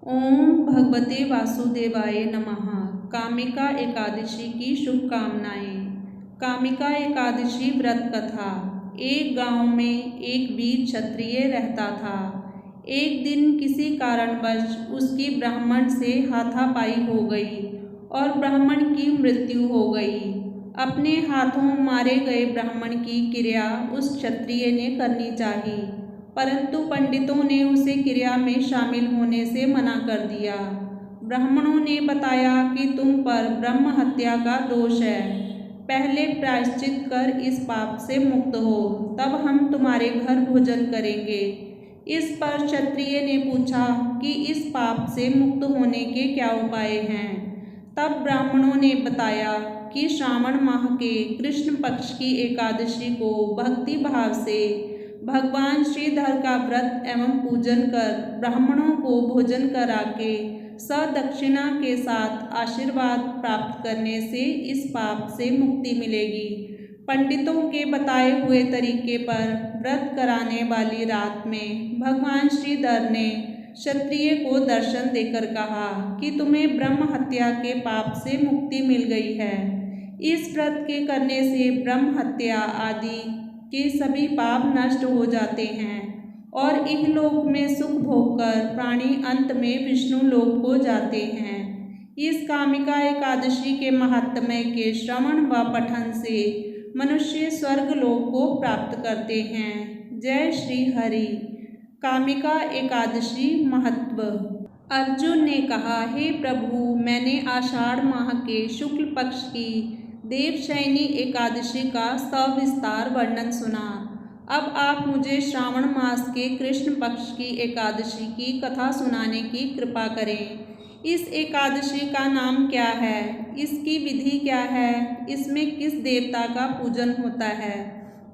ओम भगवते वासुदेवाय नमः। कामिका एकादशी की शुभकामनाएं। कामिका एकादशी व्रत कथा। एक गांव में एक वीर क्षत्रिय रहता था। एक दिन किसी कारणवश उसकी ब्राह्मण से हाथापाई हो गई और ब्राह्मण की मृत्यु हो गई। अपने हाथों मारे गए ब्राह्मण की क्रिया उस क्षत्रिय ने करनी चाहिए, परंतु पंडितों ने उसे क्रिया में शामिल होने से मना कर दिया। ब्राह्मणों ने बताया कि तुम पर ब्रह्म हत्या का दोष है, पहले प्रायश्चित कर इस पाप से मुक्त हो, तब हम तुम्हारे घर भोजन करेंगे। इस पर क्षत्रिय ने पूछा कि इस पाप से मुक्त होने के क्या उपाय हैं। तब ब्राह्मणों ने बताया कि श्रावण माह के कृष्ण पक्ष की एकादशी को भक्ति भाव से भगवान श्रीधर का व्रत एवं पूजन कर ब्राह्मणों को भोजन करा के सदक्षिणा के साथ आशीर्वाद प्राप्त करने से इस पाप से मुक्ति मिलेगी। पंडितों के बताए हुए तरीके पर व्रत कराने वाली रात में भगवान श्रीधर ने क्षत्रिय को दर्शन देकर कहा कि तुम्हें ब्रह्म हत्या के पाप से मुक्ति मिल गई है। इस व्रत के करने से ब्रह्म हत्या आदि के सभी पाप नष्ट हो जाते हैं और इहलोक में सुख भोगकर प्राणी अंत में विष्णु लोक को जाते हैं। इस कामिका एकादशी के महात्म्य के श्रवण व पठन से मनुष्य स्वर्ग लोक को प्राप्त करते हैं। जय श्री हरि। कामिका एकादशी महत्व। अर्जुन ने कहा, हे प्रभु, मैंने आषाढ़ माह के शुक्ल पक्ष की देवशयनी एकादशी का सविस्तार वर्णन सुना। अब आप मुझे श्रावण मास के कृष्ण पक्ष की एकादशी की कथा सुनाने की कृपा करें। इस एकादशी का नाम क्या है, इसकी विधि क्या है, इसमें किस देवता का पूजन होता है,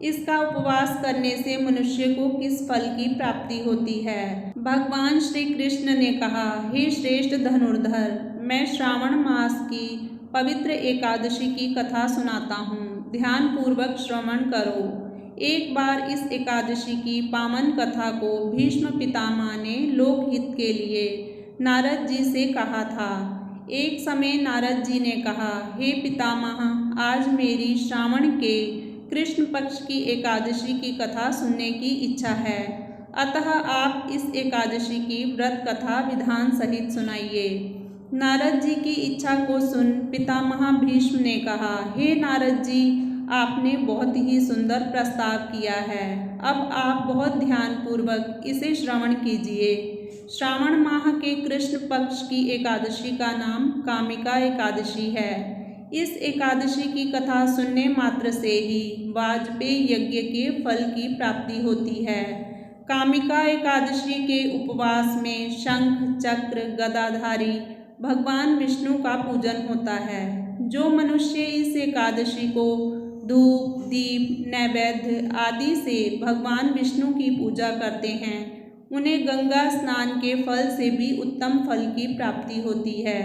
इसका उपवास करने से मनुष्य को किस फल की प्राप्ति होती है। भगवान श्री कृष्ण ने कहा, हे श्रेष्ठ धनुर्धर, मैं श्रावण मास की पवित्र एकादशी की कथा सुनाता हूँ, ध्यान पूर्वक श्रवण करो। एक बार इस एकादशी की पावन कथा को भीष्म पितामह ने लोकहित के लिए नारद जी से कहा था। एक समय नारद जी ने कहा, हे पितामह, आज मेरी श्रावण के कृष्ण पक्ष की एकादशी की कथा सुनने की इच्छा है, अतः आप इस एकादशी की व्रत कथा विधान सहित सुनाइए। नारद जी की इच्छा को सुन पितामह भीष्म ने कहा, हे नारद जी, आपने बहुत ही सुंदर प्रस्ताव किया है। अब आप बहुत ध्यान पूर्वक इसे श्रवण कीजिए। श्रावण माह के कृष्ण पक्ष की एकादशी का नाम कामिका एकादशी है। इस एकादशी की कथा सुनने मात्र से ही वाजपेय यज्ञ के फल की प्राप्ति होती है। कामिका एकादशी के उपवास में शंख चक्र गदाधारी भगवान विष्णु का पूजन होता है। जो मनुष्य इस एकादशी को धूप दीप नैवेद्य आदि से भगवान विष्णु की पूजा करते हैं, उन्हें गंगा स्नान के फल से भी उत्तम फल की प्राप्ति होती है।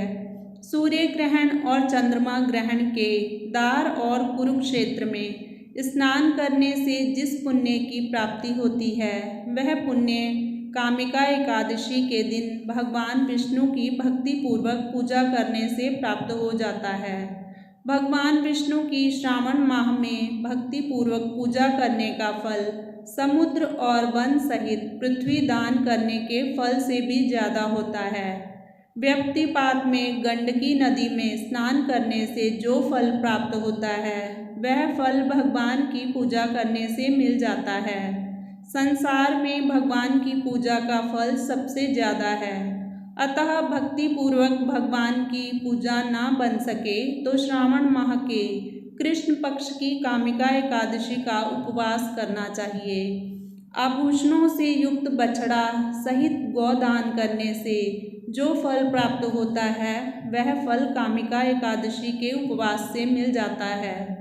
सूर्य ग्रहण और चंद्रमा ग्रहण के दार और कुरुक्षेत्र में स्नान करने से जिस पुण्य की प्राप्ति होती है, वह पुण्य कामिका एकादशी के दिन भगवान विष्णु की भक्ति पूर्वक पूजा करने से प्राप्त हो जाता है। भगवान विष्णु की श्रावण माह में भक्ति पूर्वक पूजा करने का फल समुद्र और वन सहित पृथ्वी दान करने के फल से भी ज्यादा होता है। व्यक्तिपात में गंडकी नदी में स्नान करने से जो फल प्राप्त होता है, वह फल भगवान की पूजा करने से मिल जाता है। संसार में भगवान की पूजा का फल सबसे ज्यादा है, अतः भक्ति पूर्वक भगवान की पूजा ना बन सके तो श्रावण माह के कृष्ण पक्ष की कामिका एकादशी का उपवास करना चाहिए। आभूषणों से युक्त बछड़ा सहित गोदान करने से जो फल प्राप्त होता है, वह फल कामिका एकादशी के उपवास से मिल जाता है।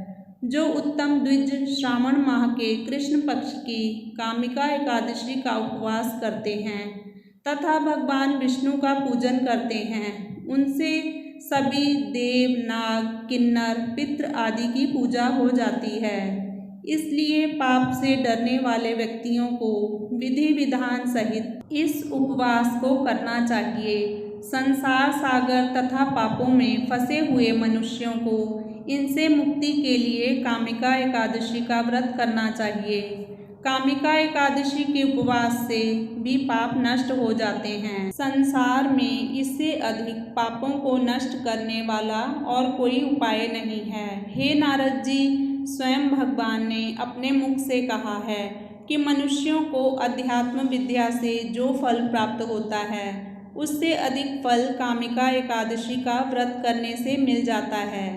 जो उत्तम द्विज श्रावण माह के कृष्ण पक्ष की कामिका एकादशी का उपवास करते हैं तथा भगवान विष्णु का पूजन करते हैं, उनसे सभी देव नाग किन्नर पितृ आदि की पूजा हो जाती है। इसलिए पाप से डरने वाले व्यक्तियों को विधि विधान सहित इस उपवास को करना चाहिए। संसार सागर तथा पापों में फंसे हुए मनुष्यों को इनसे मुक्ति के लिए कामिका एकादशी का व्रत करना चाहिए। कामिका एकादशी के उपवास से भी पाप नष्ट हो जाते हैं। संसार में इससे अधिक पापों को नष्ट करने वाला और कोई उपाय नहीं है। हे नारद जी, स्वयं भगवान ने अपने मुख से कहा है कि मनुष्यों को अध्यात्म विद्या से जो फल प्राप्त होता है उससे अधिक फल कामिका एकादशी का व्रत करने से मिल जाता है।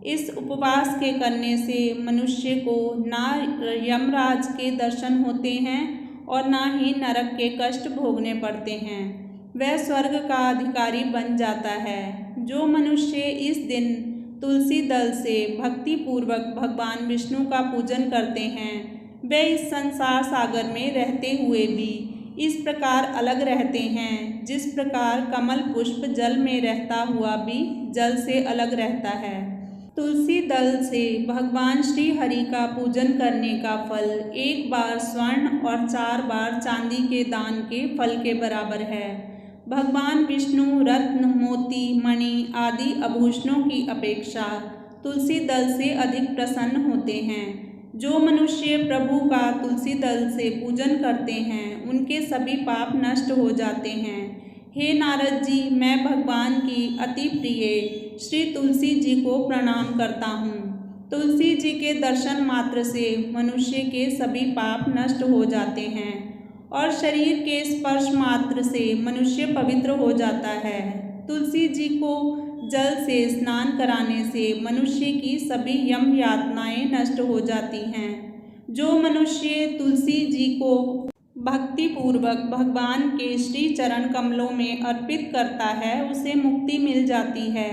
इस उपवास के करने से मनुष्य को ना यमराज के दर्शन होते हैं और ना ही नरक के कष्ट भोगने पड़ते हैं। वह स्वर्ग का अधिकारी बन जाता है। जो मनुष्य इस दिन तुलसी दल से भक्ति पूर्वक भगवान विष्णु का पूजन करते हैं वे इस संसार सागर में रहते हुए भी इस प्रकार अलग रहते हैं जिस प्रकार कमल पुष्प जल में रहता हुआ भी जल से अलग रहता है। तुलसी दल से भगवान श्री हरि का पूजन करने का फल 1 बार स्वर्ण और 4 बार चांदी के दान के फल के बराबर है। भगवान विष्णु रत्न, मोती, मणि आदि आभूषणों की अपेक्षा तुलसी दल से अधिक प्रसन्न होते हैं। जो मनुष्य प्रभु का तुलसी दल से पूजन करते हैं उनके सभी पाप नष्ट हो जाते हैं। हे नारद जी, मैं भगवान की अति प्रिय श्री तुलसी जी को प्रणाम करता हूँ। तुलसी जी के दर्शन मात्र से मनुष्य के सभी पाप नष्ट हो जाते हैं और शरीर के स्पर्श मात्र से मनुष्य पवित्र हो जाता है। तुलसी जी को जल से स्नान कराने से मनुष्य की सभी यम यातनाएं नष्ट हो जाती हैं। जो मनुष्य तुलसी जी को भक्ति पूर्वक भगवान के श्री चरण कमलों में अर्पित करता है उसे मुक्ति मिल जाती है।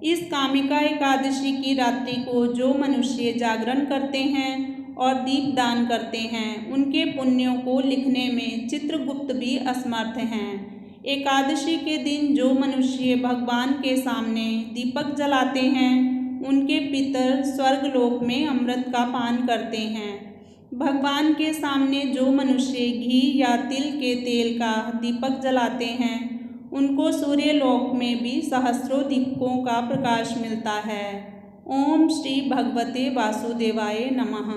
इस कामिका एकादशी की रात्रि को जो मनुष्य जागरण करते हैं और दीप दान करते हैं उनके पुण्यों को लिखने में चित्रगुप्त भी असमर्थ हैं। एकादशी के दिन जो मनुष्य भगवान के सामने दीपक जलाते हैं उनके पितर स्वर्गलोक में अमृत का पान करते हैं। भगवान के सामने जो मनुष्य घी या तिल के तेल का दीपक जलाते हैं उनको सूर्यलोक में भी सहस्रों दीपकों का प्रकाश मिलता है। ओम श्री भगवते वासुदेवाय नमः।